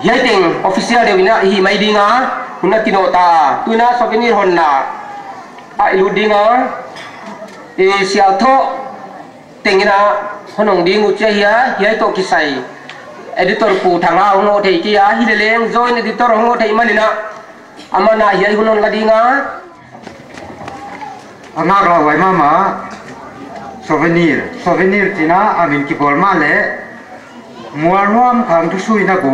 Yaiting official de wina hi mai dinga huna tinota tuna souvenir honna a iludinga sial tho tengina honong dingu chehia yai to kisai editor pu thanga ngo thei kia hi leleng join editor ngo thei manina amana yai hunon ladinga anga ra wai mama souvenir tina amin ki bolma le muarwam khang tu sui na ku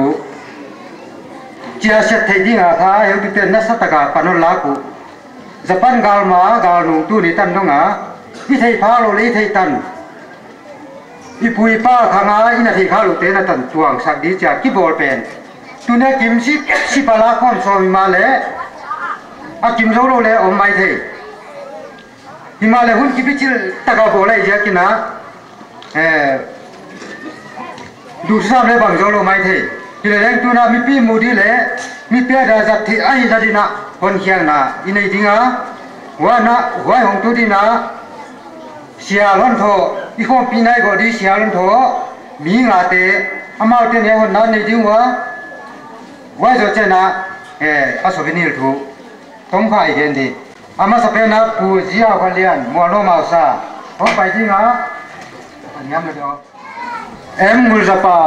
chia set thei dinga kha eu ti na sataka panola ku Japan galma gal nu tu ni tan donga i thei pha lo le thei tan i pui pa khanga ina thei kha lo te na tan chuang sak di cha ki bol pen tu ne kim si pala khom so mi ma le a kim zo lo le om mai thei himale hun ki bichil taka bolai ja kina du sa le bang zo lo mai thei kile leng tu na mi pi mu di le mi pe da zat thi ai da dina hon khiang na inai dinga wa na wa hong tu dina sia lon tho i khom pi nai go di sia lon tho mi nga te amao te ne hon na nei ding wa zo che na a souvenir thu tong khai gen di ama sa pe na pu jia khalian mo lo ma sa ho pai dinga anyam le do em mul japa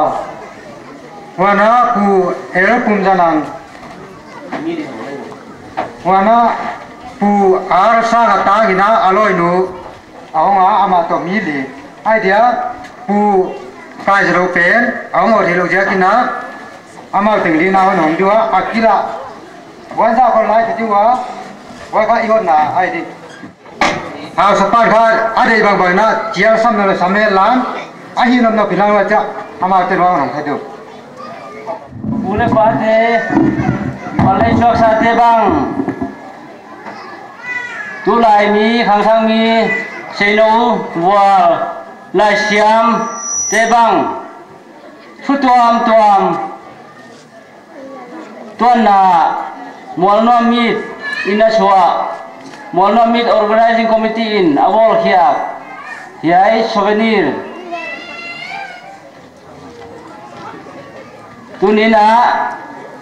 wana pu el pum janang wana pu ar sa ga ta gina aloi nu aonga ama to mi li ai dia pu kai jero pen aongo thilo ja kina ama ting li na hon jua akila wan sa ko lai ti wa wa ka i hon na ai di ha sa pa kha ade bang bang na chia sam na sa me lan a hi nam na pilang wa cha ama te wa nong thai du Boleh pate, boleh jok sate bang. Tu lai mi, khang sang mi, seno, wal, lai siam, te bang. Fu tuam, tuan na, mual no mit, ina chua, mual no mit organizing committee in, awal hiap, hiai souvenir. Tu ni na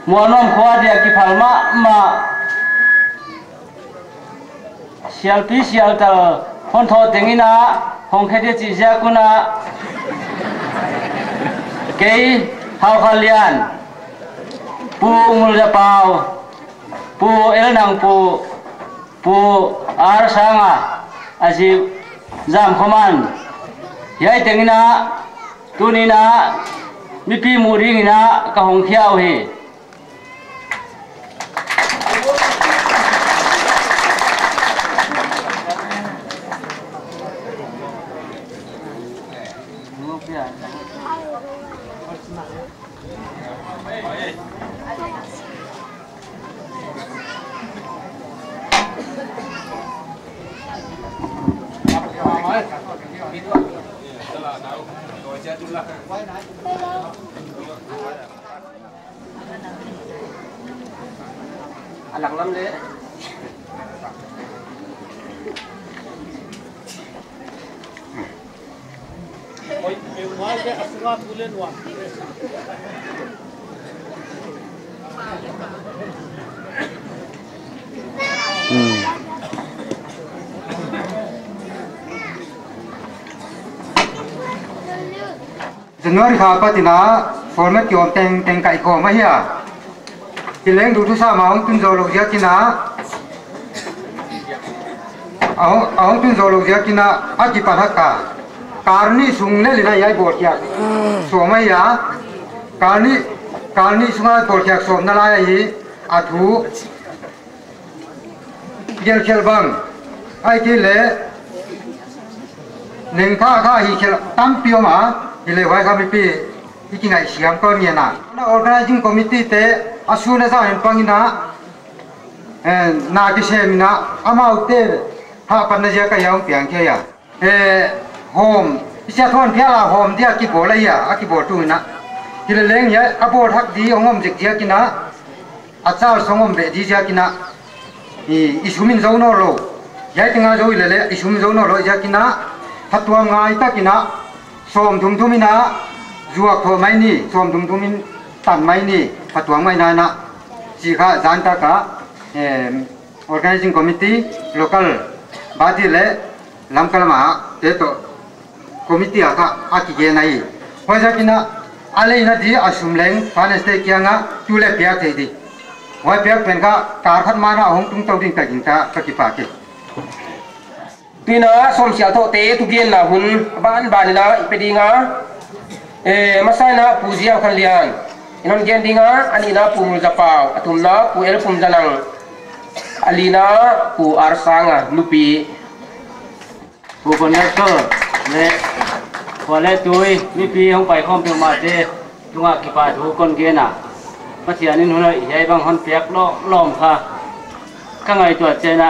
muanom khwa dia ki phalma ma sial pi sial tal hon tho tengina hong khede chi ja kuna kei hau khalian pu mul ja pau pu el nang pu ar sanga asi jam khoman yai tengina tu ni na mi pi muri ngina ka hong khiao hi alang lam le oi eu vai ke aswa pulen wa Januari kha patina format ki om teng kai ko ma hiya kileng du tu sa ma ong tun zo lo ja kina ong tun zo lo ja kina aki paraka karni sungne lina yai bor kya so ma ya karni sunga bor kya so na la yi athu gel khel bang ai ki le neng kha hi khel tam pio ma ile wai kami pi ikingai siam ko ni na organizing committee te asuna za en pangina na ki semina amau te ha panna ja ka yang piang ke ya home isia thon phiala home dia ki bola ya aki bo tu na ile leng ya abo thak di ongom jek ja kina achar songom be di ja kina i sumin zo no lo ya tinga zo ile le i sumin zo no lo ja kina hatwa ngai ta kina som thum thumina juak tho mai ni som dum dumin tan mai ni patuang mai na na chi kha janta ka organizing committee local body le lamkalama te to committee aka akige nai hoja kina ale na di asum leng finance te kyanga tule pya the di hoi pya pen ka tar khat ma na hong tung tau ding ka ginta ka ki pa ke tina som sia tho te tu gen na hun ban ban na ipedinga masai na puzia khan lian inon gen dinga ani na pumul japau atum na pu el pum janang alina pu arsanga nupi pu connector le wale tui mi pi hong pai khom pe ma te tunga ki pa thu kon ge na pathianin hona yai bang hon piak lo lom kha ka ngai to chena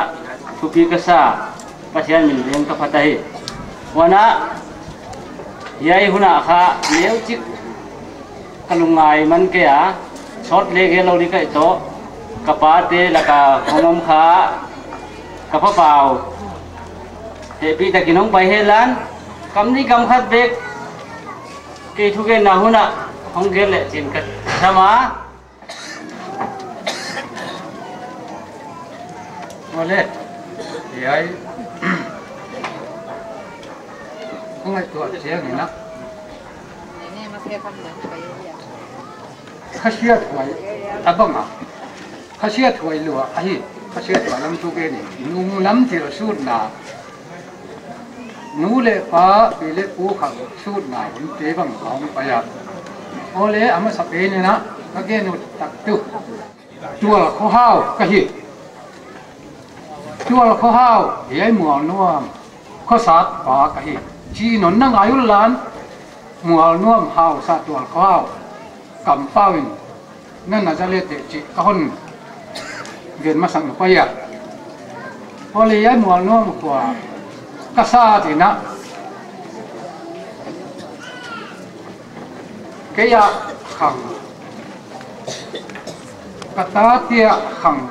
thu pi ka sa pathian min leng ka phatai wana yai huna kha neu chik kalungai man ke a short le ge lo ri kai to ka pa te la ka hongom kha ka pha pau he pi ta kinong pai he lan kam ni kam khat bek ke thu ge na huna hong ge le chin ka sama wale yai không ai tuột xe này nè khá xe thôi à bông à khá xe thôi lúa ấy khá xe thôi lắm chú cái này nung lắm thì là sút nà nú lệ phá bị lệ phú khẳng sút nà vẫn tế bằng không phải à ô lệ à mà sắp đến này nè cái nút tắc tu chùa khó hao cái gì chùa khó hao vậy mùa nuông khó sát phá cái gì chỉ nón năng ai ulan mùa nuông hao sát chùa khó hao cầm phao in nên là ra lệ để chỉ có hơn viện mà sang phải à hồi lấy mùa nuông của cá sa thì nè cái ya khẳng cá tá tia khẳng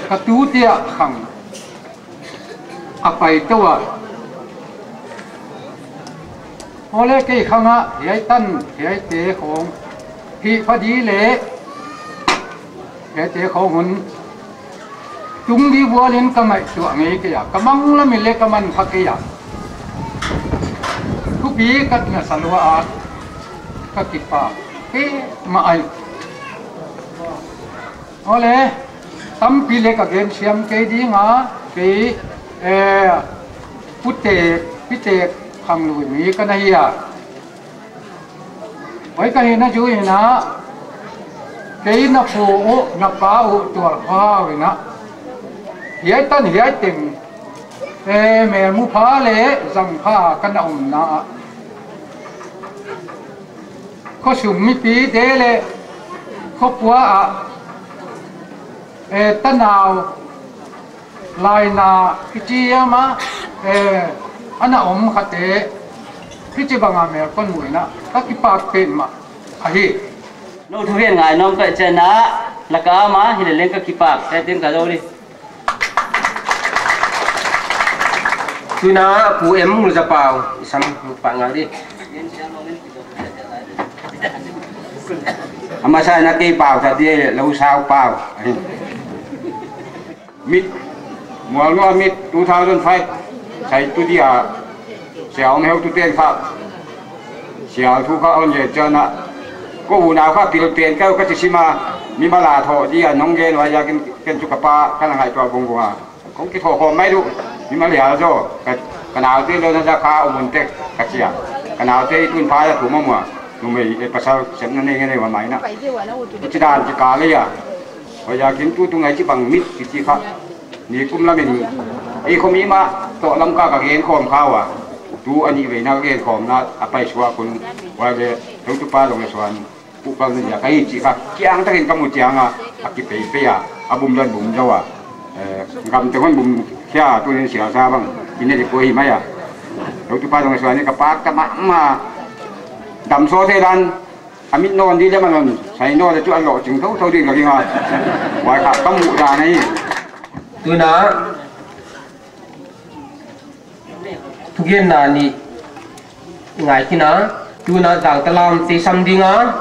cá tú tia khẳng à phải đâu à hồi lấy cái khẳng á hiệp tân hiệp tế khổng khi phát đi lệ hiệp tế khổng hun chúng đi vua lên cái mày chuột ngay cái à cái măng là mình lấy cái măng phát cái à cứ bị cái nhà sản xuất à cái kipa cái mà ai hồi lấy tấm bị lấy cái game xem cái đi ngã cái bút tệ khang lùi mi cái này à vậy cái này chú ý na cái nó phù nó bao chuột hoa vậy na hiệp tân hiệp tình mẹ mu phá lệ rằng phá cái ông na có sủng mi pi thế lệ có quá à tân nào lại na cái chi mà anh ông khát thế cái chi bằng mẹ con mũi na các cái bạc tiền mà ai nô thu hiện ngài nông cái chân á là cá má thì lên cái kipak cái tiếng cả đâu đi tuna pu em mul japau sam pa nga di ama sa na ke pau sa di lâu sao pau mid mual no mid 2005 sai tu dia xiao mèo tu tiền pháp xiao thu kha on ye chana ko hu nào kha pil tiền ka ka chi ma mi ma la tho dia nong gen wa ya ken chu ka pa ka na hai to bong wa ko ki tho ho mai du mi ma lia zo ka nào te lo na kha o mun tek ka chia ka nào te tun pha ya thu ma ma nu me e pa sa sen na ne ne wa mai na chi dan chi ka le ya wa ya kin tu ngai chi bang mit chi kha ni kum la min ai khomi ma to lam ka gen khom khawa tu ani ve na gen khom na apai suwa kun wa le tu pa long le swan pu pa ni ya kai chi kha kyang ta gen kamu chiang a ki pe pe ya abum dan bum jawa ngam te kon bum kya tu ni sia sa bang ini de poi ma ya tu pa long le swan ni ka pa ka ma dam so the dan amit non đi le ma non sai no de chu an lo ching thau đi ka ki ha wa ka kamu da nei tuna tugen na ni ngài khi na tu na giang talam te sam dinga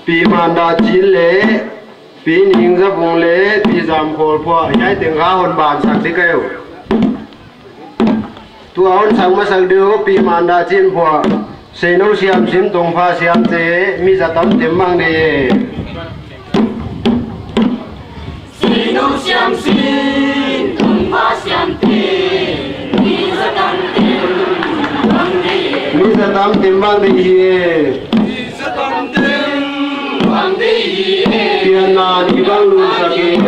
pi manda chín lệ pi ning ra vùng lệ pi giảm khổ phò nhai tiếng khá hồn bản sạc đi kêu tu hồn sang mà sang điều pi manda chín phò xây nấu xiêm xiêm tông pha xiêm thế mi ra tấm tiệm mang đi xây nấu xiêm xiêm tông pha xiêm thế mi ra tấm tiệm mang đi mi ra tấm tiệm mang đi Pian na di bang lu sakit,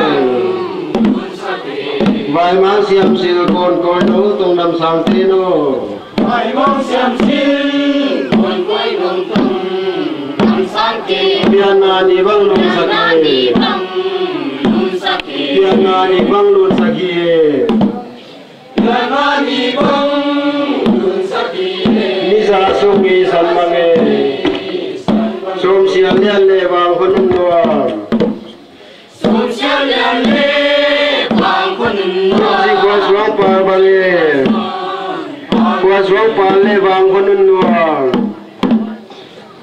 vai mang siam sil kon koi no tong dam sang te no. Vai mang siam sil kon koi no tong dam sang te. Pian na di bang lu sakit, pian na di bang lu sakit, pian na di bang lu sakit. Misa sungi san mange. Som siang lian le bang kon nuwa. Som siang lian le bang kon nuwa. Si kuas wang pa bale. Kuas wang pa le bang kon nuwa.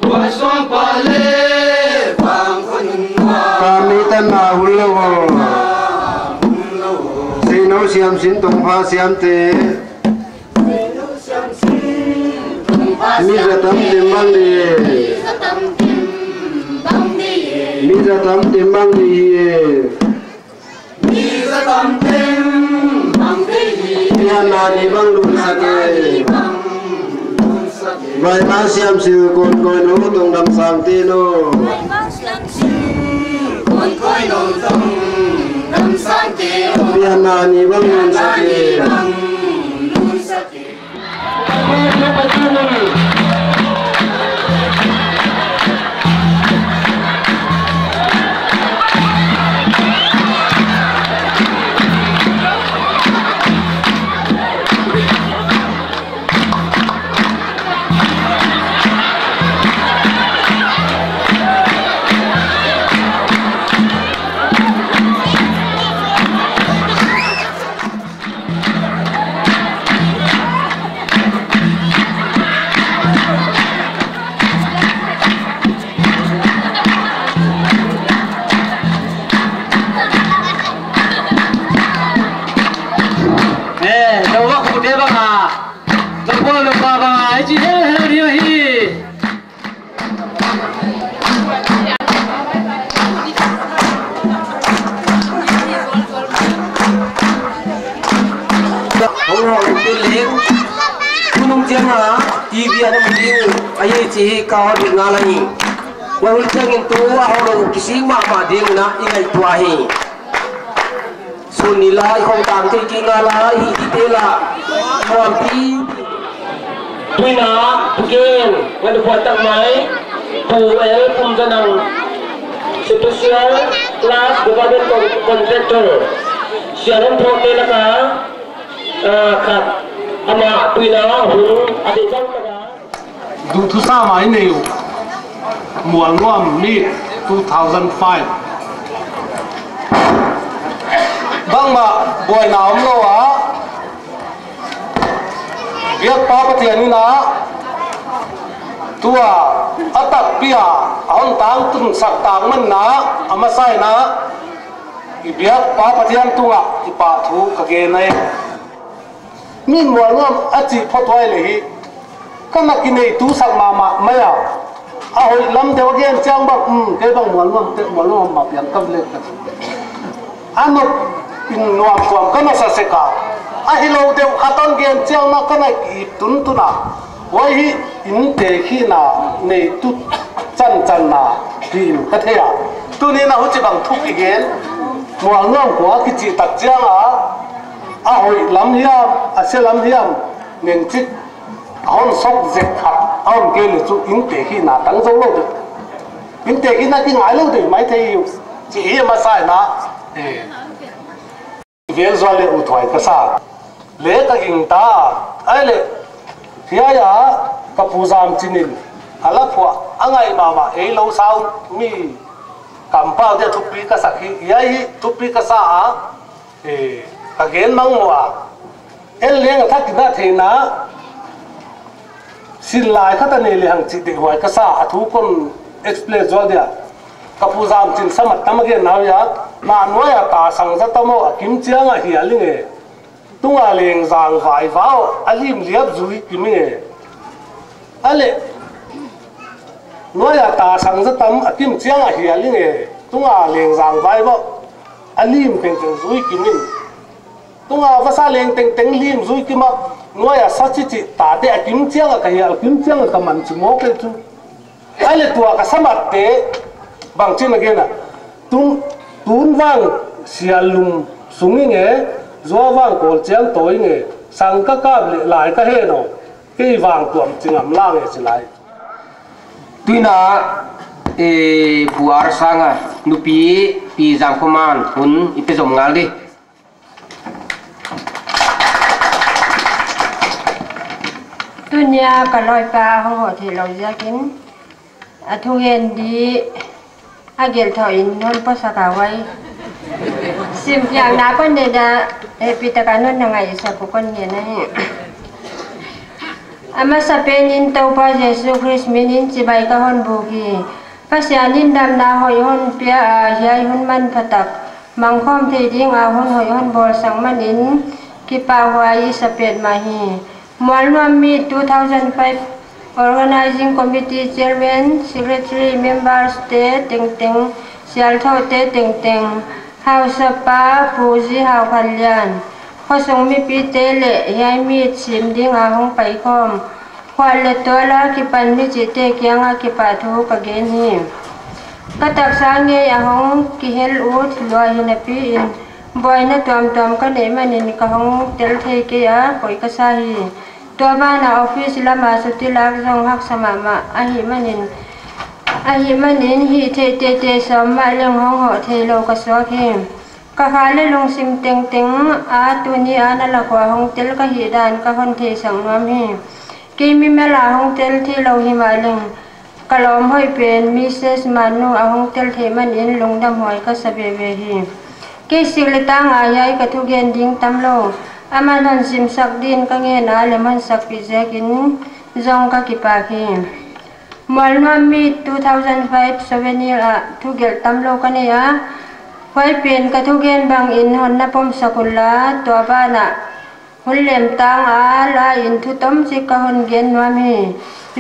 Kuas wang pa le bang kon nuwa. Kami tanah hulawo. Sino siam sin tong pha siam te. Mi ra tam timbang di. Mi ra tam timbang di. Mi ra tam timbang di. Pian na di bang lun sakit. Vai ma siam sil kon koi no tong dam sang te no. Vai ma siam sil kon koi no tong dam sang te. Pian na ni bang lun sakit. Ci kau di ngalani, wahul jangin tua orang kisih mama dia na ingai tuahi. Sunilai kong tang teki ngalai ditela, mampi. Tuina begin, ngadu buat tak mai, tu el pun janang spesial. class government contractor siaran thote laka khat ama tuina hung ade jang laka du thu sa mai nei mual ngom mi 2005 bang ma boy naom lo a việc pa pathian na tua atak pia on tang tung sak tang man na ama sai na ibiak pa pathian tunga ipa thu ka ge nai min mual ngom achi photwai le hi kana kinai tu sak mama maya a hoi lam de gen chang ba ke bang mual ngom ma pian kam le ka ano in nuam tuam kana sa se ka a hilo de aton gen chang na kana ki tun tuna wai hi in te khi na nei tu chan na tin ka thea tu ni na hu chi bang thuk igen mual ngom ko ki chi tak chang a hoi lam hiam a se lam hiam nen chi hon sok zet khat hon ke le chu in te khi na tang zo lo de in te khi na ki ngai lo de mai thei chi hi ma sai na vel zo le u thoi ka sa le ka ing ta ai le thia ya ka puzam chinin ala phwa angai mama ei lo sau mi kampa de thupi ka sakhi yai thupi ka sa ka gen mang wa el leng thak na theina sin lai khata ne le hang chi de wai ka sa athu kon explain zo dia ka puzam chin samat tamage naw ya na noya ta sang za tamo akim chianga hi alinge tunga leng zang vai vao alim liap zui kiminge ale noya ta sang za tam akim chianga hi alinge tunga leng zang vai vao alim peng peng zui kimin tunga vasa leng teng teng lim zui kima noya sachi chi ta de akim chianga ka hi akim chianga ka man chi mo ke chu ale tua ka samat te bang chin again tun wang sialum sungi nge zo wang kol chiang toi nge sang ka kap le lai ka he no ke wang tuam chingam la nge silai tuina puar sanga nupi pi jam koman hun ipe jom ngal di tunia ka loi pa ho ho thi lo ja kin a thu hen di a gel tho in non pa sa ka wai sim yang na kon de da pita ka non na ngai sa ko kon ye na he ama sa penin to pa jesu christ minin chi bai ka hon bu ki pasianin dam na hoi hon pia a hiai hun man phatak mang khom the ding a hon hoi hon bol sang manin ki pa wai sa pet ma hi Mualwam mi 2005 Organizing Committee Chairman, Secretary, Member State, Ting Sial Thau Te Ting House Pa Puji Hau Kalyan Khosong mi pi te le yai mi sim ding a hong pai khom khwal le to la ki pan mi chi te kyang a ki pa thu ka gen hi ka tak sa nge a hong ki hel ut lo hi na pi in boy na tom ka ne manin ka hong tel the ke a koi ka sa hi to ba na office la ma su ti lak jong hak sama ma a hi manin hi te som ma leng hong ho the lo ka so khi ka khale long sim teng a tu ni ana la kwa hong tel ka hi dan ka hon the sang nam hi ki mi mela hong tel thi lo hi ma leng kalom hoi pen Mrs. Manu a hong tel the manin long dam hoi ka sabe ve hi ki silitang ayai ka thu gen ding tam lo amanon sim sak din ka nge na lemon sak pi jekin zong ka ki pa khi Mualwam mi 2005 souvenir a thu gel tam lo ka ne ya Hoi pen ka thu gen bang in hon na pom sakula to ba na hon lem tang a la in thu tom si ka hon gen nuam hi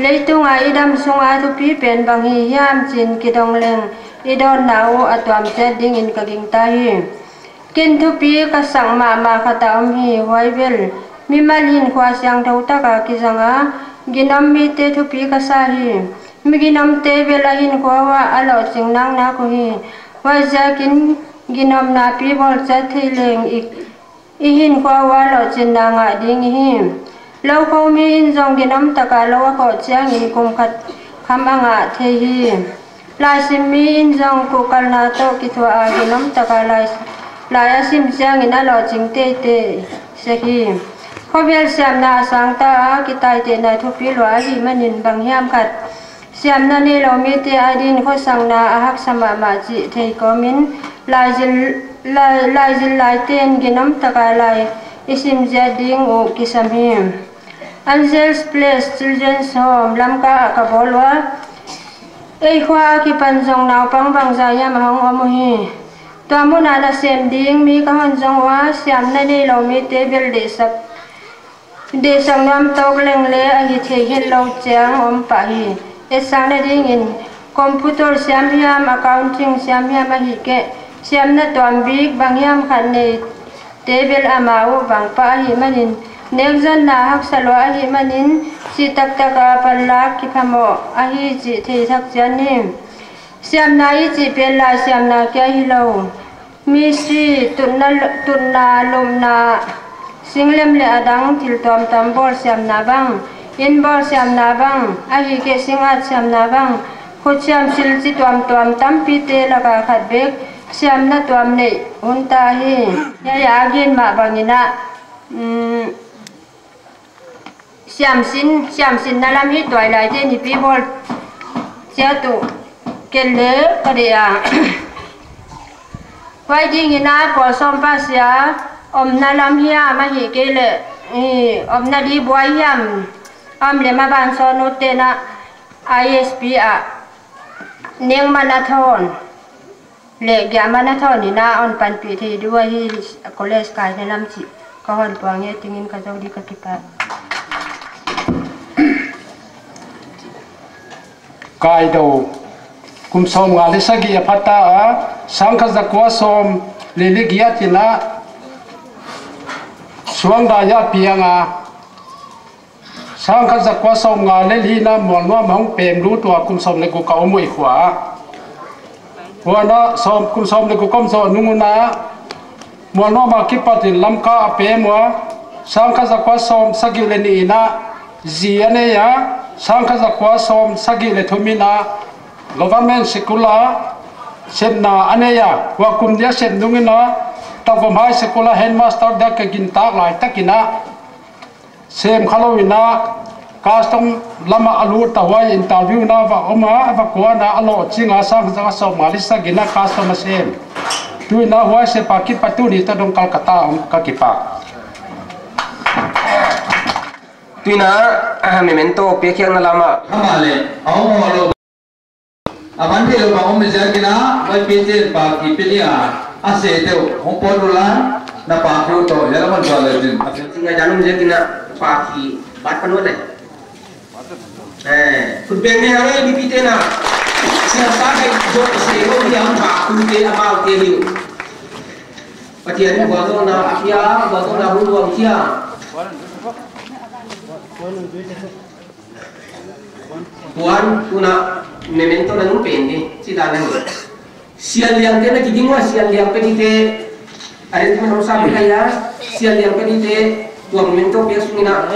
leitung a idam sung a thu pi pen bang hi hiam chin ki dong leng idon na o atwam che ding in ka ging ta hi kin thu pi ka sang ma kha ta hi hoi bel mi malin khwa sang thau ta ka ki janga ginam mi te thu pi ka sa hi mi ginam te bela hin khwa wa alo ching nang na ko hi wa ja kin ginom na pi bol cha thileng i hin khwa wa lo chin na nga ding hi lo ko mi in jong ginom ta ka lo ko chiang in kum khat kham anga the hi lai simmi in jong ku kalna to ki thua a ginom taka lai asim siang ina lo ching te sehi khobial siam na sang ta ki tai te na thupi lo a hi manin bang hiam khat siam na ni lo mi te adin kho sang na a hak sama ma chi thei ko min lai jil lai ten ginom taka lai isim ja ding o kisam hi Angel's Place Children's Home lamka ka bolwa ei khwa ki panjong naw pang bang za ya ma hong omu hi to amuna na sem ding mi ka hon jong wa siam na ni lo mi te bel de sang nam tok leng le a hi the hin lo chang om pa hi e sang na ding in computer siam hiam accounting siam hiam a hi ke siam na tom big bang hiam khan ne te bel amau bang pa hi manin Nekzan na hak salwa ahi manin si tak taka palak ki phamo ahi ji thei thak jani siam na I ji pela siam na kya hi lo mi si tunna lumna singlem le adang til tom tam bol siam na bang in bol siam na bang ahi ke singat siam na bang khut siam sil chi tom tam pi te laka khat bek siam na tom nei hunta hi ya agin ma bangina siam sin na lam hi toy lai te ni pi bol sia tu kelle kadea wai ding ina ko som pa sia om na lam hia ma hi kele om na di boy hiam am le ma ban so no te na ISP a neng manathon le gya manathon ni na on pan pi the duwa hi college kai ne lam chi ka hon pang ye tingin ka jodi ka kipa kai do kum som nga le sagi apata a sangkha zakwa som lele giya tina suang da ya pianga sangkha zakwa som nga le li na mon wa mong pem lu to kum som le ko ka omoi khwa wana som kum som le ko kom so nunguna mon wa ma ki patin lamka apemwa sangkha zakwa som sagi le ni na ziane ya sangkha zakwa som sagi le thumina government sekula senna aneya wa kumdia sen nungina tagom high sekula headmaster da ka ginta lai takina sem khalowina custom lama alu tawai interview na wa oma wa ko na alo chinga sangkha som malisa gina custom sem tuina wa se pakit patuni ta dong Kolkata ka kipa tuina memento pekiang na lama amale awolo aman ke lo ba om jagina bai pete pa ki pelia ase te hompolula na pa ku to yaraman jale din singa janum jagina pa ki bat panot le football me hare di pite na siapa ke jo se ho yang pa ku te about te liu patian ba to na apia ba to na hu wa kia Tuan tuna memento na nung pendi si dalang sial liang te na kidingwa sial liang pedite arit mo no sabi kaya sial liang pedite tuang memento pias ngina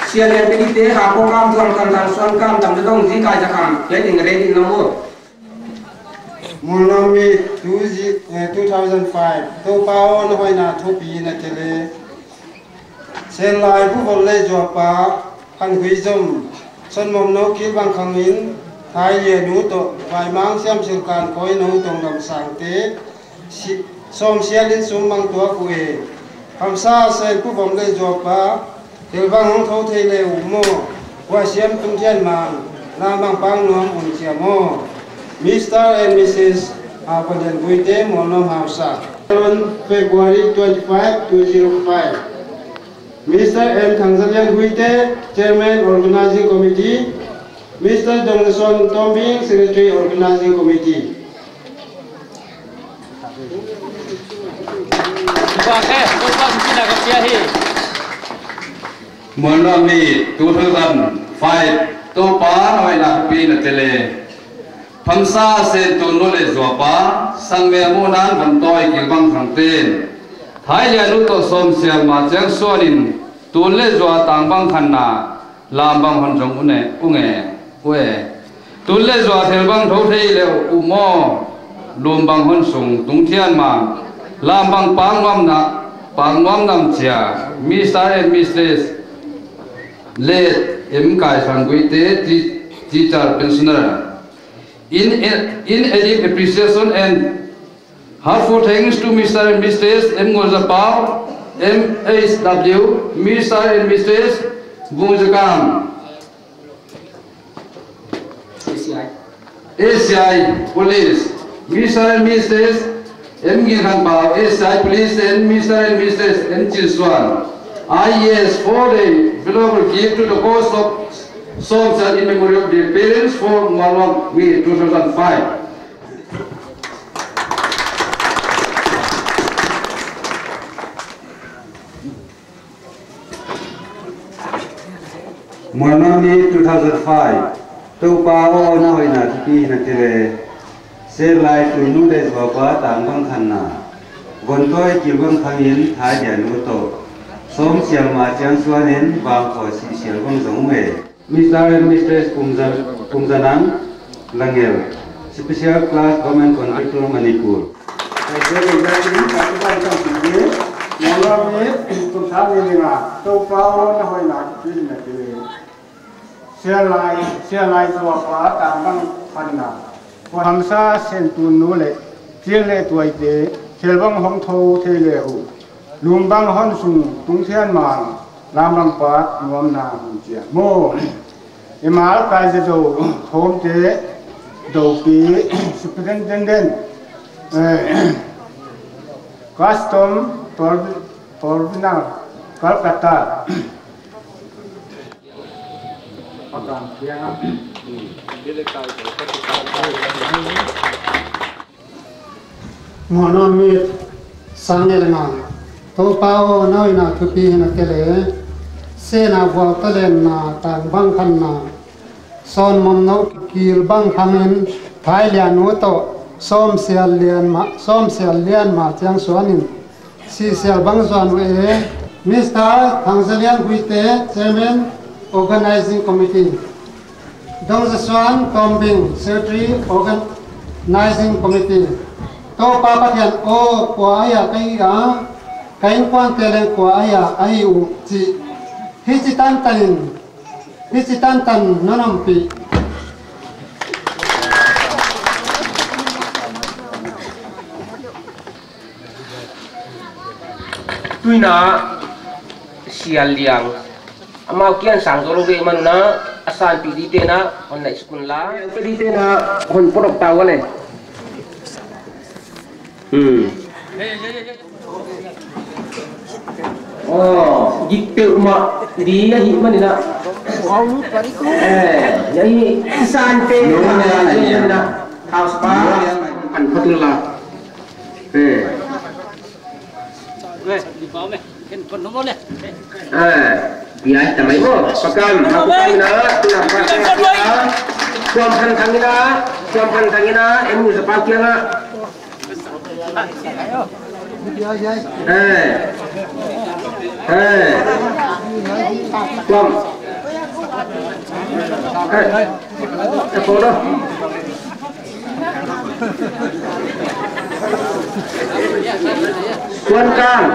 sial liang pedite hapo kam tuang kam dan suan kam tam dong ji ka jakam ya ding ready namo Mulami 2005 to paon hoina thopi na tele sen lai bu bol le jo pa kan hui zum son mom no kil bang khangin thai ye nu to vai mang siam sil kan koi no tong dam sang te som sialin sum mang tua ku e ham sa sen bu bom le jo pa tel bang hong tho the le u mo wa siam tum chen mang na mang pang nom un sia mo Mr. and Mrs. Apadan Guite Monom Hausa on February 25, 2005. Mr. M. Thangzalian Guite, Chairman Organizing Committee. Mr. Dongson Tombing, Secretary Organizing Committee. Monomi 2005 to pa hoina pin tele Phamsa se tuno le zopa sangme monan bantoi kilbang khangten Thailand to som siang ma chang sonin tun le zo tang bang khanna làm bằng hòn rồng ue tuân lệ dọa theo bằng thấu thấy lệ mò lùm bằng hòn sùng tung thiên mà làm bằng pang ngom nam chia Mr. and Mrs. late em kai sang quý tế teacher pensioner in deep appreciation and heartfelt thanks to Mr. and Mrs. M. Ngozapao, MHW, Mr. and Mrs. Bungjakam, ACI Police, Mr. and Mrs. M. Ginhanpao, ACI Police, and Mr. and Mrs. M. Chiswan. IES for the below gift to the cause of songs and in memory of their parents for 1 May 2005. Monami 2005 tu pao na hoi na thi na tele se lai tu nu de ba pa tang bang khan na gon toi ki bang khangin tha dia nu to som sial ma chang suanin bang kho si sial bang zong me Mr. and Mrs. Kumjanang Langel Special Class Government Contractor Manipur Monami tu sabi nga tu pao na hoi na thi na tele xe lai chùa phá tàng băng phần nào hàm sa sen tuôn nô lệ thiên lệ tuổi tế thiên băng hong thâu thế lệ hủ lùm băng hon sùng tung thiên màng làm băng phá ngom na hùng chia mô em áo cài dây dầu thôm tế đầu ký superintendent custom Torvinal Kolkata Monami sangelna to pao noi na thupi na tele se na wa talen na tang bang khan na son mom no kil bang khanen thailand no to som sial lian ma chang suanin si sial bang suan we Mr. Thangzalian Huite Chairman Organizing Committee Dong Swan Tombing Secretary Organizing Committee to papathian o kwa aya kai kwan tele kwa aya ai u chi hichitan tan nanampi tuina sial liang amau kian sang dolo ge manuna asan pi di na on na school la pi di na hon podok taw le oh gitu ma dia hi manina wow pariku jadi asan pe na house pa an phatul la di bawah meh, kan penuh boleh. Biar tamai mo, pakam, aku kangina, tuamkan kangina, emu sepakia na. Tuam. Apa dah? Tuan Kang.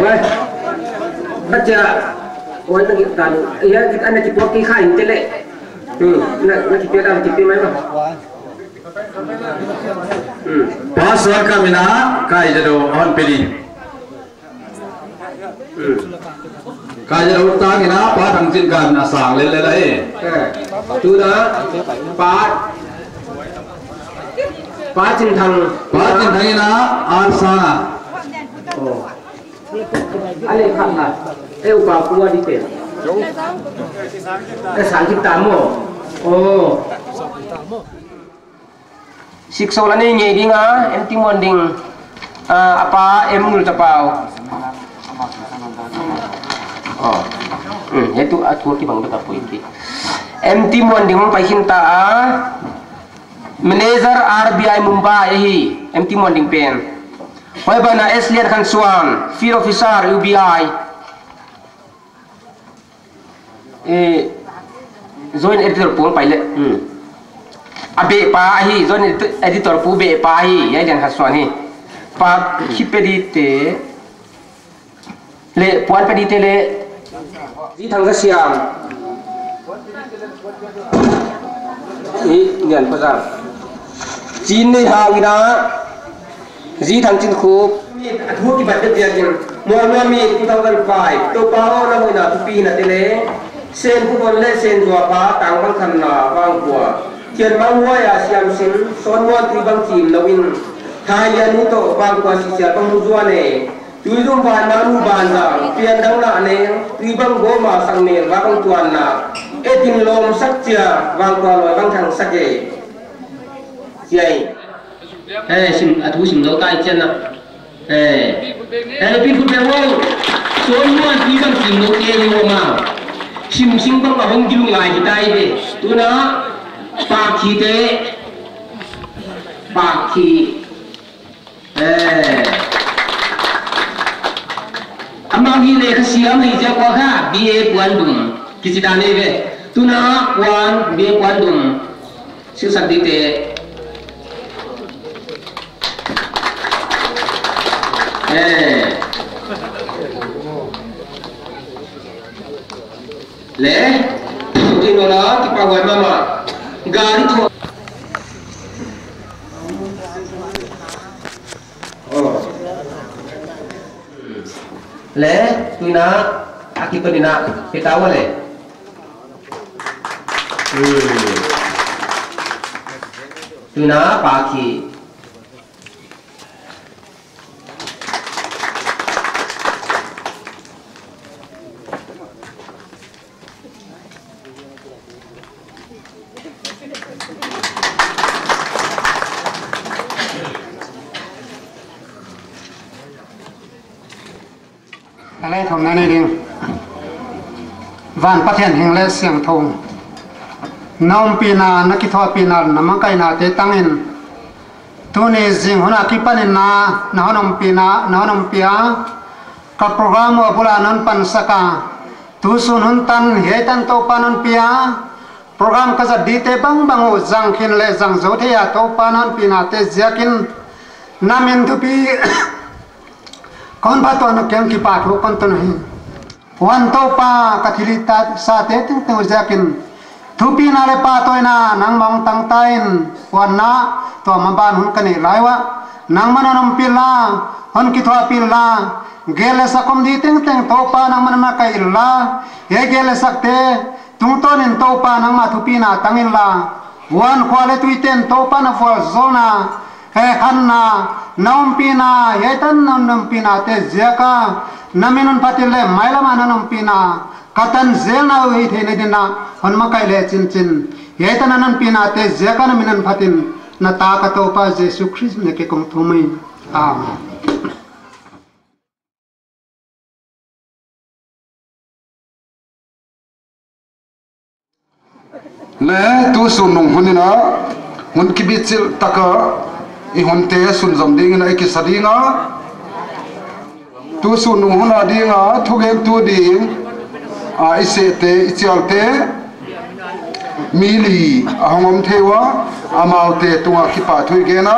Weh. Baca. Oh, ini kita ya kita ada cipu ki khai tele. Nak cipu dah cipu mai bah. Pasal kami na kai jado on peli. Kai jado utang ina pa thang chin kan asang le le lai. Tu dah pa chin thang ina arsa. Oh. Ale kham na. Upa kuwa di pe. Sang kita mo. Oh. Sikso lani ngi dinga em timonding apa em ngul tapau. Oh. Itu aku ki bang betapa ini. Em timonding pai hinta manager RBI Mumbai hi em timonding pen. Wai bana Eslian Khan Swan, Field Officer UBI, Joint Editor Pol Pilot, Abe Pahi, Joint Editor Pube Pahi, Yaidan Khan Swan hi, Pa Kipedite, Le Puan Pedite Le, Zitang Siam, Nian Pazar, Jin Hawina. Zee thằng chín khúc, thu cái bát tiền tiền, mua mi 2005, tôi bảo là hồi nào tụi na tele, sen phụ con lên sen dua ba, tang bang khăn na bang bùa, tiền bang mua ya siam sin, son mua tùy bang chim na win, thay ya nu to bang qua si siam bang mua ne, tùy dung ban na nu ban na, tiền đăng na ne, tùy bang go ma sang ne, bang tuan na, etin lom sắc chia, bang qua loài bang thằng sắc ye, vậy. Sim atu sim lo kai chen na pin put le wo so muan ti bang sim lo ke yo ma sim bang ba hong gilu ngai ki tai be tu na pa ki te pa ki ama hi le ka siam hi ja kwa kha ba puan dum ki si da ne be tu na puan ba puan dum siu sak di te le tin nó thì bao gồm mà gari thôi le tôi na aki tôi đi na cái tao le tôi na pakiอะไรของนั่นเองวันประเทศแห่งและเสียงทงน้องปีนานักกีฬาปีนาน้ำมันไก่นาเตตังอินตัวนี้จริงหัวหน้ากีปันินนาน้องปีนาน้องปีอากับโปรแกรมว่าบุลานันปันสกาตัวสุนหุนตันเฮตันโตปานันปีอาโปรแกรมก็จะดีเตบังบังอุจังคินและจังโจเทียโตปานันปีนาเตเจียกินนามินทุปีkon bato no kem ki patho kon to nahi wan to pa kathilita sa te ting te jakin thupi na le pa toy na nang mong tang tain wan na to ma ban hun kani laiwa nang mananam pila hon ki thwa pila gele sakom di ting ting to pa nang manana kai la ye gele sakte tung to nin to pa nang ma thupi na tangin la wan khwale tuiten to pa na for zona khanna nampina yetan nampina te zeka naminun patile maila mana nampina katan zelna wi thene dina honma kaile chin chin yetan nampina te zeka naminan patin na ta ka to pa jesu christ ne ke kong thumai amen le tu sunung hunina hun kibichil taka i honte sun zam ding na ki sadinga tu sun huna dinga thugen tu ding a isete ichalte mili ahongom thewa amaute tunga kipa thui gena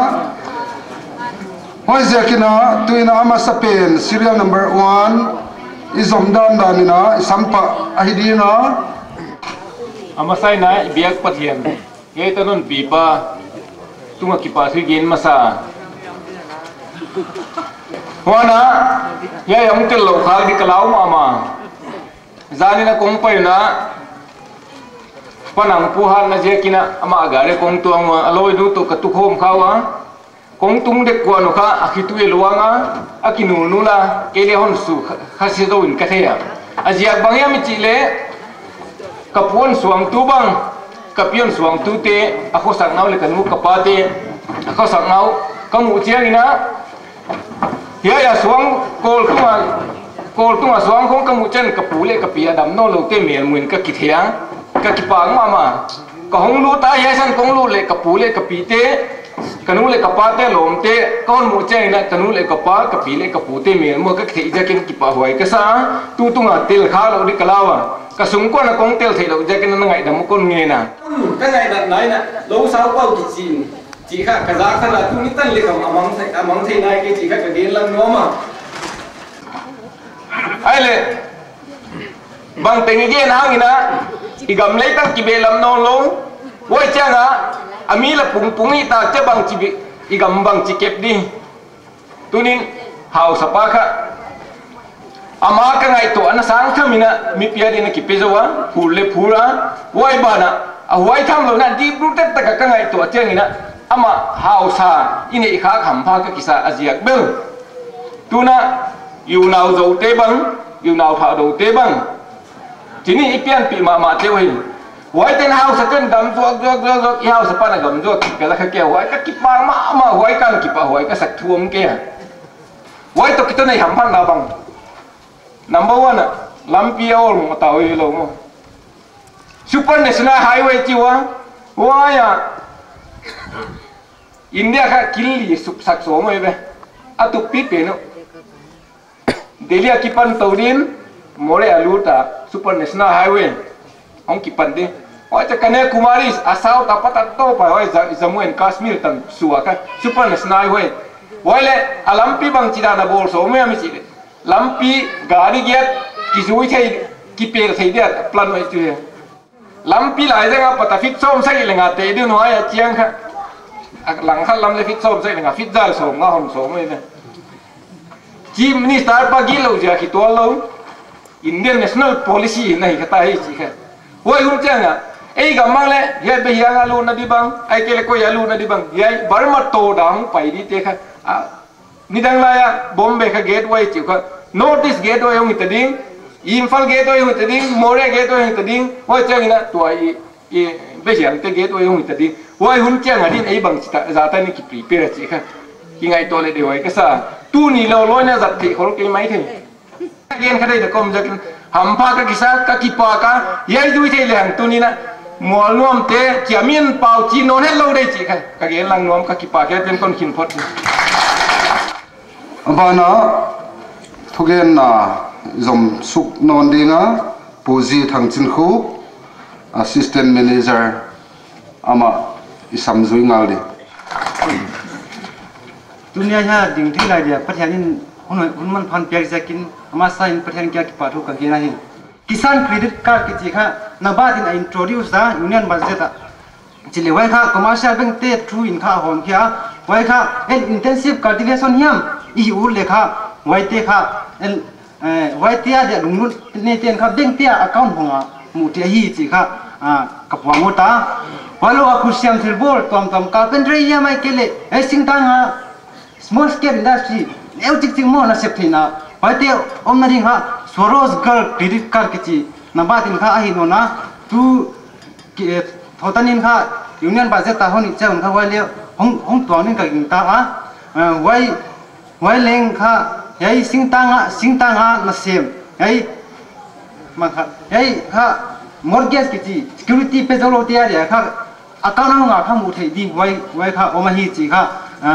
hoi zakina tuina ama sapen serial number 1 izom dan danina sampa ahidina ama sai na biak pathian ge tanon pipa tunga kipa thui gen masa wana ya yang tel lo khal di kalau mama zani na kong pai na panang puhan na je kina ama agare kong tuang ma aloi du to katu khom khawa kong tung de kwa no kha akhitu e luanga akinu nula kele hon su khasi do in kathea ajiak bangya mi chile kapuan suang tu bang kapion suang tu te ako sang nau le kanu kapate ako sang nau kamu chiang ina ya suang kol tunga suang khong kamu chen kapule kapia dam no lo te mel muin ka kithia ka kipang mama ka hong lu ta ya san kong lu le kapule kapite kanu le kapate lomte kon mu che na kanu le kapa kapi le kapute me mo ka thei jakin ki pa hoi ka sa tu tunga tel kha lo ri kalawa ka sung ko na kong tel thei lo jakin na ngai dam kon nge na ka ngai na nai na lo sao pau ki chin chỉ khác cái giá khăn là tu nít tân lịch among thầy này cái chỉ khác cái đến lần nữa mà ai lệ bằng tình cái nào như na thì gầm lấy tăng chỉ về làm non luôn quay chăng á ami là pung ita chứ bằng chỉ bị thì gầm bằng chỉ kẹp đi tu nín hào sapa khác ama cái ngày tuổi nó sáng thơm na mi pia đi nó kịp bây giờ á phù lệ phù á quay bà na quay thăm rồi na đi bút tất cả cái ngày tuổi chăng như na ama hausa ini ikha khampa ka kisa aziak bel tuna yu nau zo te bang yu nau pha do te bang chini ipian pi ma teu hi wai ten hausa ken dam zo i hausa pa na gam zo ka la kha ke wai ka ki pa ma wai kan ki pa wai ka sak thuam ke wai to kita nei ham phan na bang number 1 lampi ol mo ta oi lo mo super national highway chiwa wai ya India ka kili subsak so mo ibe atu pipe no Delhi akipan tawdin more aluta super national highway ong kipan de oi cha Kanyakumari asau tapat to pa oi Jammu and Kashmir tam suaka super national highway wale alampi bang chida na bol so me ami chi lampi gari giat kisui thai ki per thai dia plan mai tu lampi lai janga pata fit som sai lenga te du no ai chiang kha lang khal lam le fit som sai lenga fit dal som nga hon som me chief minister pa gilo ja ki to lo Indian national policy nahi kata hi chi kha woi hum changa ei gamang le ye be yang alu na di bang ai ke le ko alu na di bang ye barma to dang pai di te kha nidang la ya Bombay kha gateway chi kha notice gateway ong itading Imphal gateway ong itading More gateway ong itading woi changa to ai be yang te gateway ong itading woi hum changa din ei bang chita zata ni ki prepare chi kha ki ngai to le de wai ka sa tu ni lo lo na zat thi khol ke mai the gen khadai da kom jak ham pha ka kisa ka ki pa ka yai dui the le hang tu ni na mol nom te chiamin pau chi non he lo dei chi kha ka gen lang nom ka ki pa ke pen kon khin phot abana thogen na zom suk non dinga puji thangchin khu assistant manager ama isam zui ngal de dunia ha ding thi lai dia pathianin hunman phan pek jakin ama sain pathian kya ki pathu ka gena hi kisan credit card ki chi kha na ba din a introduce da union budget a chile wai kha commercial bank te through in kha hon kya wai kha intensive cultivation hiam I ur le kha wai te kha wai te a de lungnu ne ten kha bank te account honga mu te hi chi kha kapwa mota walo a khusiam thilbol tom carpentry ya mai kele singtang ha small scale industry eu tik mo na sep thina paite omna ring ha soros girl credit card kichi na batin kha ahi no na tu thotanin kha union budget ta honi chaun kha wale hong tuanin ka ging ta ha wai leng kha yai singtang ha na sem yai ma kha yai kha mortgage kichi security pezolo tia ya kha account nga kha mu thei di wai kha oma hi chi kha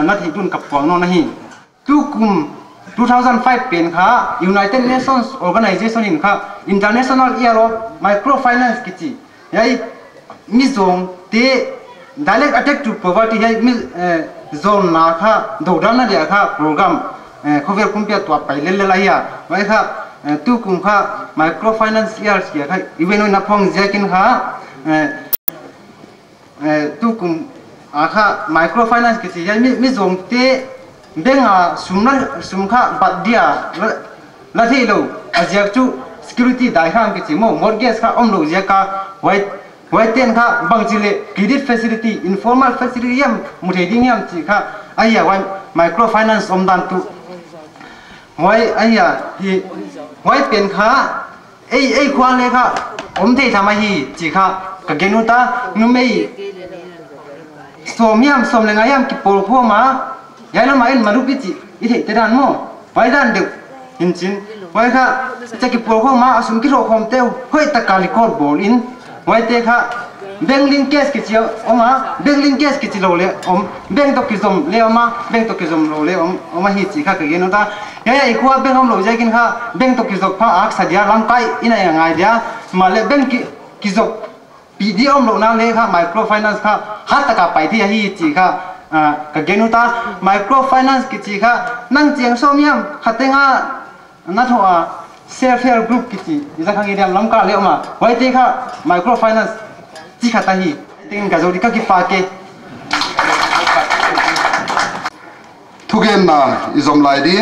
na thei dun kap pawng no na hi tu kum 2005 pen kha United Nations Organization in kha International Year of Microfinance kichi yai mi zong te direct attack to poverty yai mi zone na kha dodana dia kha program khover kumpia to pai le la ya wai kha tu kum kha microfinance year ki kha even na phong jakin kha tu kum akha microfinance kichi yai mi zong te benga sumkha badia la thelo ajak chu security dai khang ki chimo mortgage kha omlo je ka wai ten kha bangchile credit facility informal facility yam mutheding yam chi kha aya wai microfinance omdan tu wai aya hi wai pen kha ei khwan le kha omthei thama hi chi kha ka genuta numei somiam somlenga yam ki pol pho ma yana main marupi chi ithei teran mo wai dan de hinchin wai kha chaki por ho ma asum ki ro khom teu hoi ta kali kor bol in wai te kha bank linkage ki chiao oma bank linkage ki chilo le bank to ki som le oma bank to ki som lo le oma hi chi kha ka gen ta ya ikwa bank om lo ja kin kha bank to ki zok pha ak sadia lam kai ina ya ngai dia ma le bank ki zok PD om lo na le kha microfinance kha hat ka pai thi hi chi kha ka gen ta microfinance ki chi kha nang chiang som yam khatenga na thoa self help group ki chi isa khang idam lam ka le oma wai te kha microfinance chi khata hi ting ka jodi ka ki pa ke thugen na izom lai di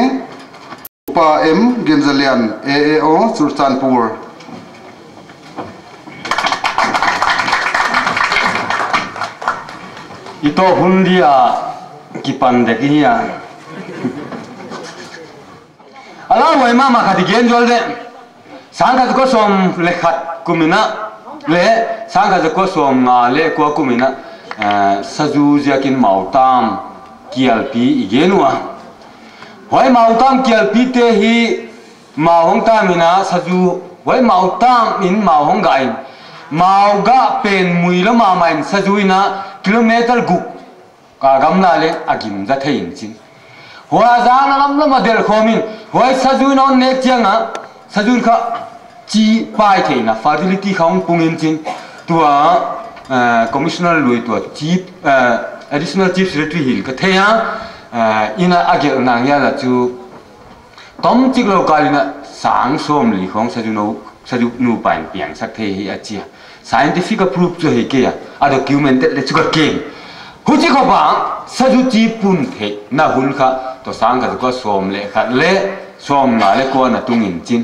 pa m genzalian AAO Sultanpur ito hundia kipan de kia ala wai mama khati gen jol de sangka ko som lekhat kumina le sangka ko som nga le ko kumina saju jakin mautam kialpi igenua hoi mautam kialpi te hi mahong tamina saju hoi mautam in mahong gai mauga pen muila mamain sajuina kilometer gu ka gamna le agim za thein chin hoa jana lam lam del khomin hoi sajuina on ne chianga sajun kha chi pai theina fertility khong pungin chin tua commissioner lui tua chief additional chief secretary hil ka theya ina agel nang ya la chu tom chik lo kalina sang som li khong saju nu pan piang sak the hi achia scientific proof cho he ke a documented le chu ka ke hu chi ko ba saju chi pun the na hun kha to sang ka ko som le khat le som na le ko na tungin chin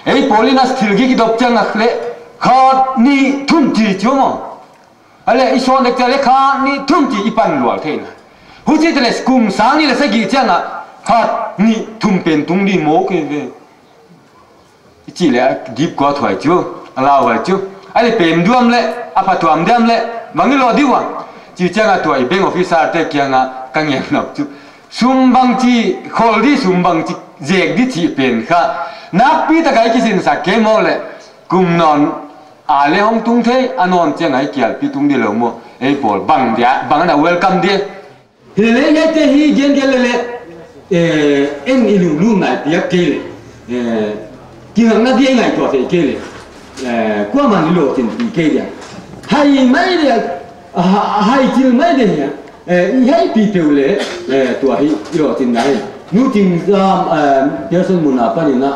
ei polina stil gi dop chang le khat ni thun chi chomo ale ison de le khat ni thun chi ipan lo the na hu chi le skum sang ni le sa gi chang khat ni thum pen tung ni mo ke chỉ là deep qua thoại chưa lao vậy chứ ai pem duam le apa tuam dam le mangi lo diwa chỉ changa tuai bank officer te kyanga kang yang nop chu sumbang chi khol di sumbang chi jek di chi pen kha nak pi ta kai ki sin sa ke mo le kum non a le hong tung the anon chang ai kial pi tung di lo mo ei bol bang dia bang na welcome dia hele ye te hi gen gel le en ilu lu na dia ke le kiang na dia ngai to te ke le qua mà lộ tiền tỷ kê đi hay mấy đi hay chiều mấy đi nhá hay bị tiêu lệ tuổi lộ tiền này nu tiền ra giờ xuân mùa nào bên na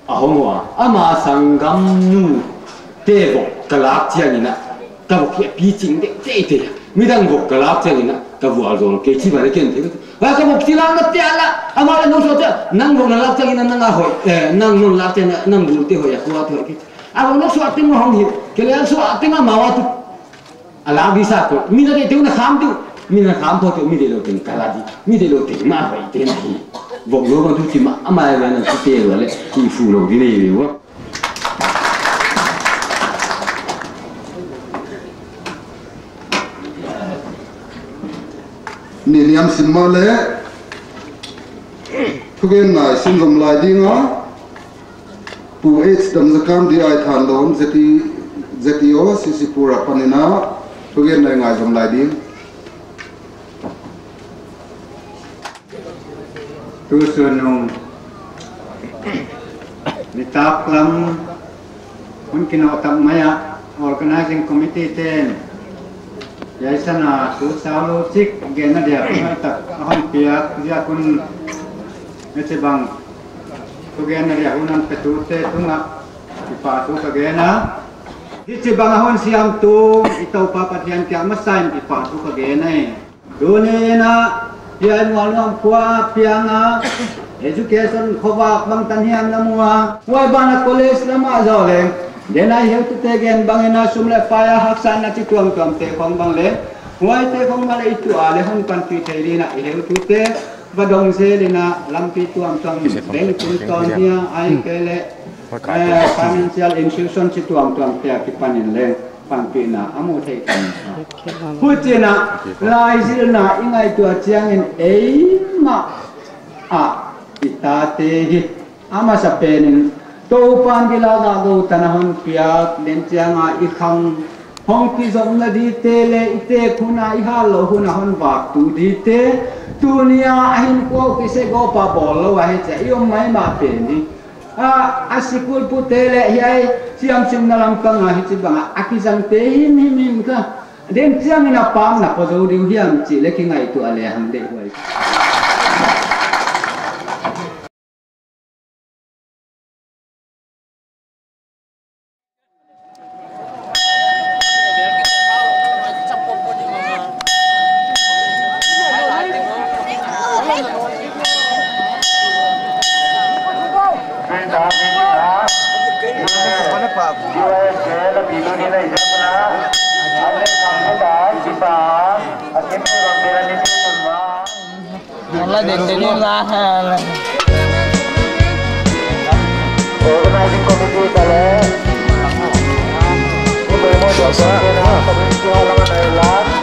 hông hoa ama sangam nu tê bọc cái lát chiang na cái bọc kia bị chính đấy tê mi đang bọc cái lát chiang na cái vụ rồi cái chi mà cái thế và cái bọc chi lang nó tê la ama là nó sao chứ năng bọc lát chiang na năng hỏi năng nôn lát chiang năng bul tê hỏi qua thôi cái ako nak suat tengok hong hit, kalian suat tengok mawat tu, alagi satu, mina dia tengok nak ham tu, mina ham tu tu mina dia tengok kaladi, mina dia tengok mah baik tengok ni, boglo kan tu cuma amai mana tu tengok le, ifu lo gini ni wah. Ni niam simbole, tu kan na simbol lagi ngah. Pu H dam zakam di ai than lon ZTO Sisipura panina tugen nai ngai jom lai ding tu sunung ditap lam mungkin otak maya organizing committee ten yaisana tu salu sik gena dia tak ahon pihak dia kun bang kagena dia unan petute tunga ipatu kagena dice bangahon siam tu itau papatian kia masain ipatu kagena dunena pian walong kwa pianga education khowak bang tanhiam namua wai bana college lama zole dena heu tu tegen bangena sumle paya haksan na chituang tuam te khong bang le wai te khong mala itu ale hong kan pi thairina heu tu te badong se lina lampi tuam tuam bank ton dia ai kele financial institution situang tuam te kipanin le pangpina amu thei kan putina lai silna ingai tu chiangin eima a itate hi ama sa penin tô pan đi lao ra đâu ta hon piak đến chiang à ít khăng hong ki zom na đi te le ite khuna I ha lo huna hon vak tu đi te tu nia ahin ko ki se go pa bol lo wa he che yom mai ma pe ni asikul pu te le hiai siam sim na lam ka nga hi chi banga akizang te him ka đến chiang ina pam na po zo riu hiam chi le ki ngai tu ale ham de hoi là đến đến là organizing committee kale ibu mo dosa na community halangan Ireland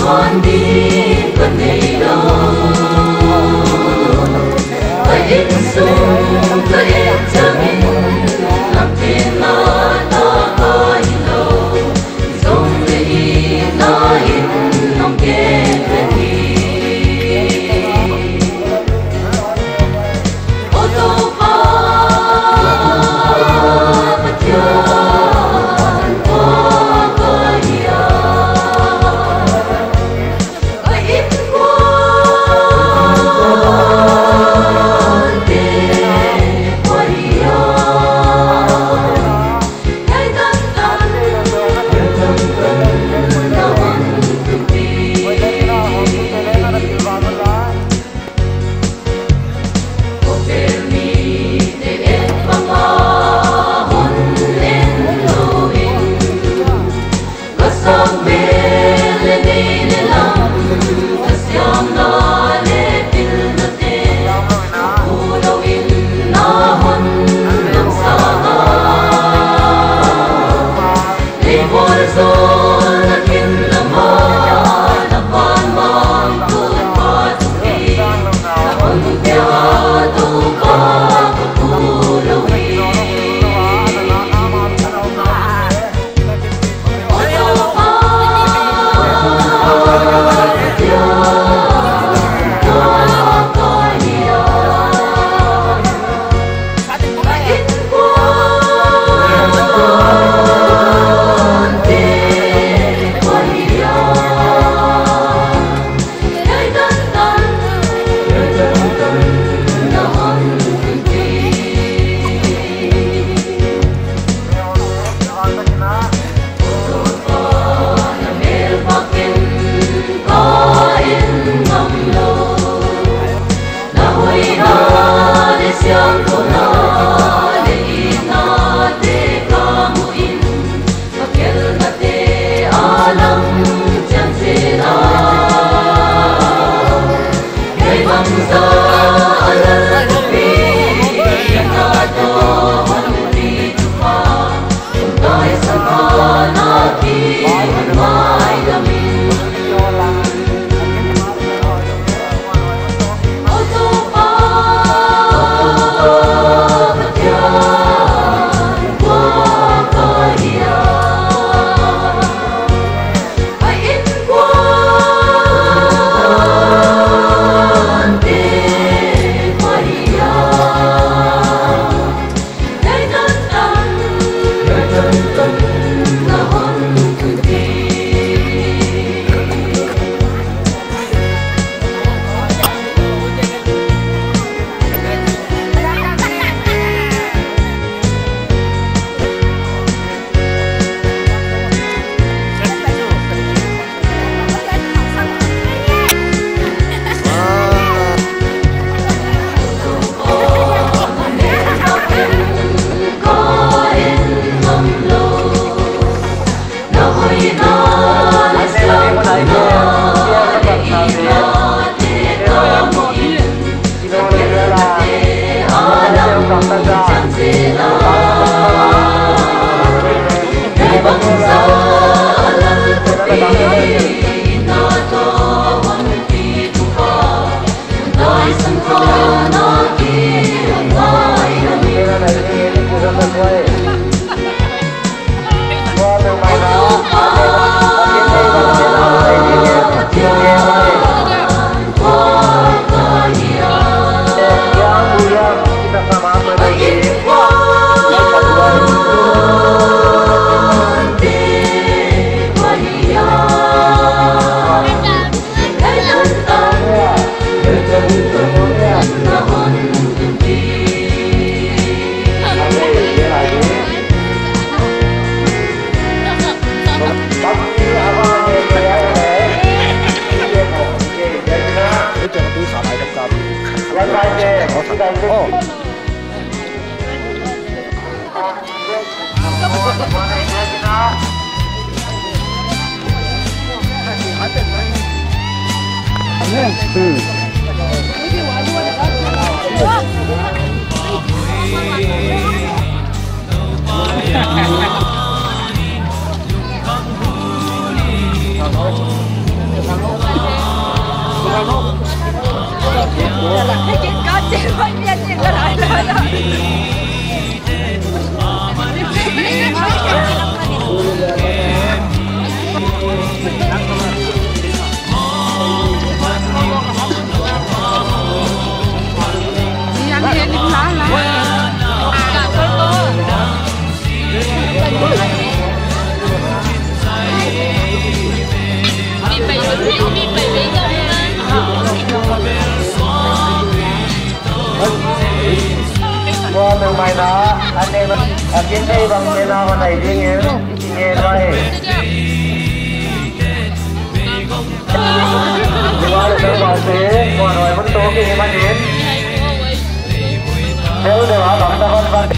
One day, Qua từ mày đó, anh em kiến thi bằng cái nào con này đi nghe thôi. Qua được vào phía, mọi người vẫn tố cái mà đến. Nếu được họ đóng ta con văn.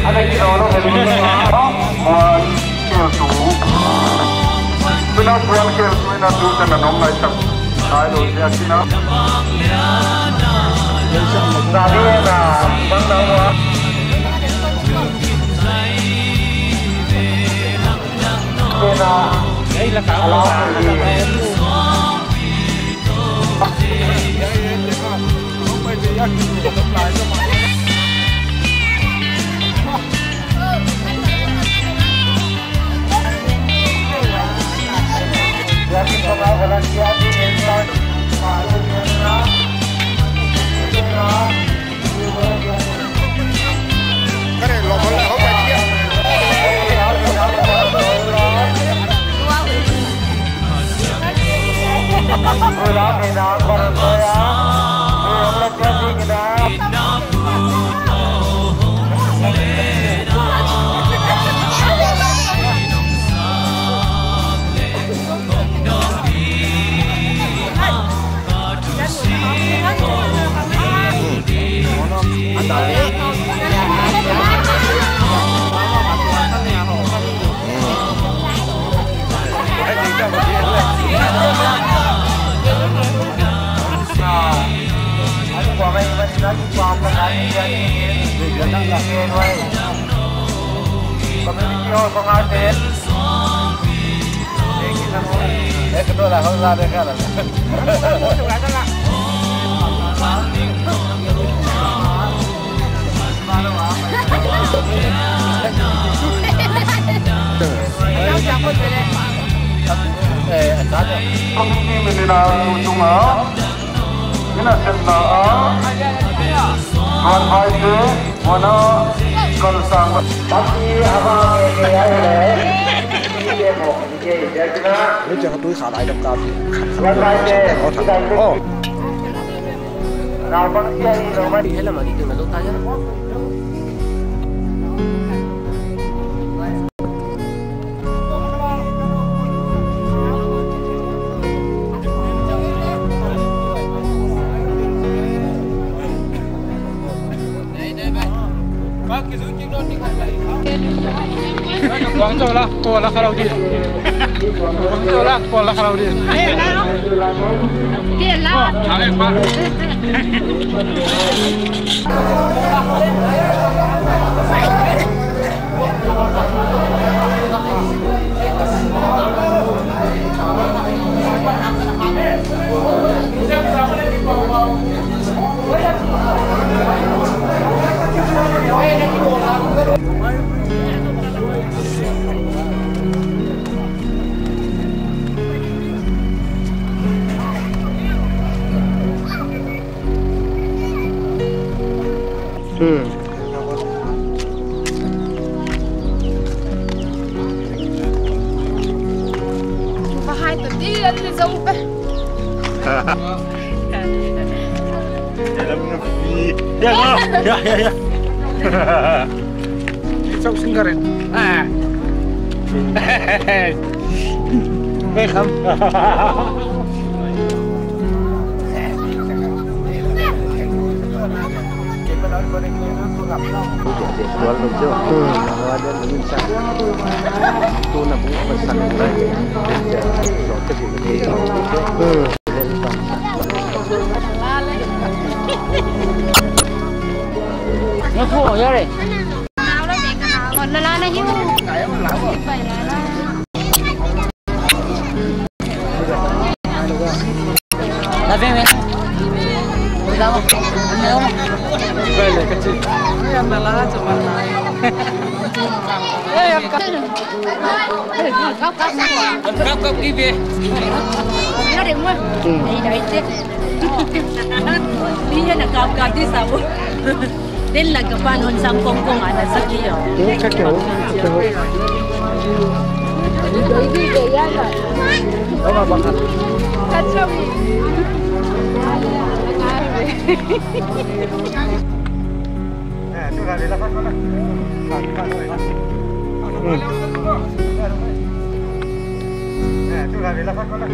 Anh ấy đó nó phải đúng đó. Chiều chủ. Bên đó quen chiều chủ nó đủ cho nó nóng lại chậm. Ai đồ gì chứ nó. Ra đi em là bắt đầu quá. Đây là cả lò cái này lò là không phải kia. Ôi đó thì đó còn tôi á. Ôi nó chết đi cái đó. Kedua lah, kalau ada kan. Không đi mình là chung ở, cái là chân ở, còn hai thứ, mà nó còn sang một. Bác sĩ apa cái này? Nếu chẳng có túi khá đại độc cao thì có thằng ô nào con kia đi đâu mà đi hết là mà đi từ là tốt tay á. Quảng Châu là cô là khảo đi. Quảng Châu là cô là khảo đi. Kia là. Thằng em ba. Hai tụi đi lên đi xong bé. Xong sinh keren. Nghe không? Jual betul. Ada mengincar. Itu nak buat pesan lagi. Roket itu. Nó khổ ra đây. Nào đấy để cái nào còn là nó hiu. Vậy là Là về mẹ. Đâu? Đâu? Về lại cái gì? Yang adalah cuman naik. Cốc đi về. nó đẹp quá. Đi đợi chứ. Đi là cào đi sao? Đến là cái quan hôn sang công là rất nhiều. Chắc kiểu. Đợi đi về ya rồi. Đâu mà bằng hạt. Thật sao? Itu dah dilakukan mana? Itu dah dilakukan mana?